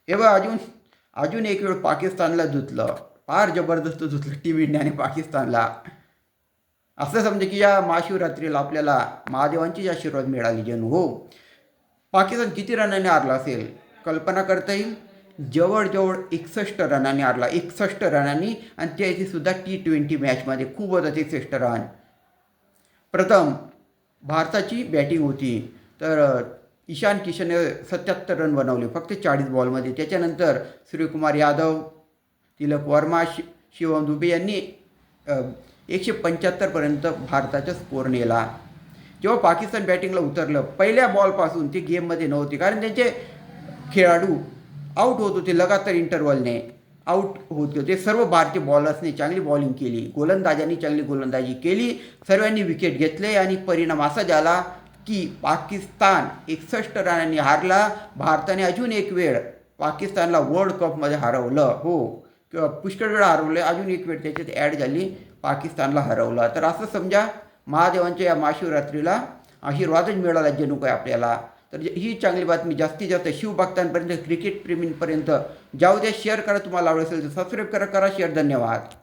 एव्हा अजून एक वेळ पाकिस्तानला धुतलं, फार जबरदस्त धुतलं टीम इंडियाने पाकिस्तानला. असं समजा की या महाशिवरात्रीला आपल्याला महादेवांचीच आशीर्वाद मिळाली जणू. हो, पाकिस्तान किती रनाने हारला असेल कल्पना करता येईल. जवळजवळ 61 रनांनी हारला, 61 रनांनी, आणि त्याची सुद्धा T20 मॅचमध्ये खूप होता 63 रन. प्रथम भारताची बॅटिंग होती, तर ईशान किशनने 77 रन बनवले फक्त 40 बॉलमध्ये. त्याच्यानंतर सूर्यकुमार यादव, तिलक वर्मा, शिवम दुबे यांनी 175पर्यंत भारताचा स्कोर नेला. जेव्हा पाकिस्तान बॅटिंगला उतरलं, पहिल्या बॉलपासून ते गेममध्ये नव्हते, कारण त्यांचे खेळाडू आऊट होत होते, लगातार इंटरवलने आऊट होत होते. सर्व भारतीय बॉलर्सने चांगली बॉलिंग केली, गोलंदाजांनी चांगली गोलंदाजी केली, सर्वांनी विकेट घेतले, आणि परिणाम असा झाला की पाकिस्तान 61 रनांनी हारला. भारताने अजून एक वेळ पाकिस्तानला वर्ल्ड कपमध्ये हरवलं. हो, किंवा पुष्कळ वेळा हरवलं, अजून एक वेळ त्याच्यात ॲड झाली, पाकिस्तानला हरवलं. तर असं समजा महादेवांच्या या महाशिवरात्रीला आशीर्वादच मिळाला जणू काय आपल्याला. तर ही चांगली बातमी जास्तीत जास्त शिवभक्तांपर्यंत, क्रिकेट प्रेमींपर्यंत जाऊ द्या. शेअर करा, तुम्हाला आवडेल असेल तर सबस्क्राईब करा, शेअर. धन्यवाद.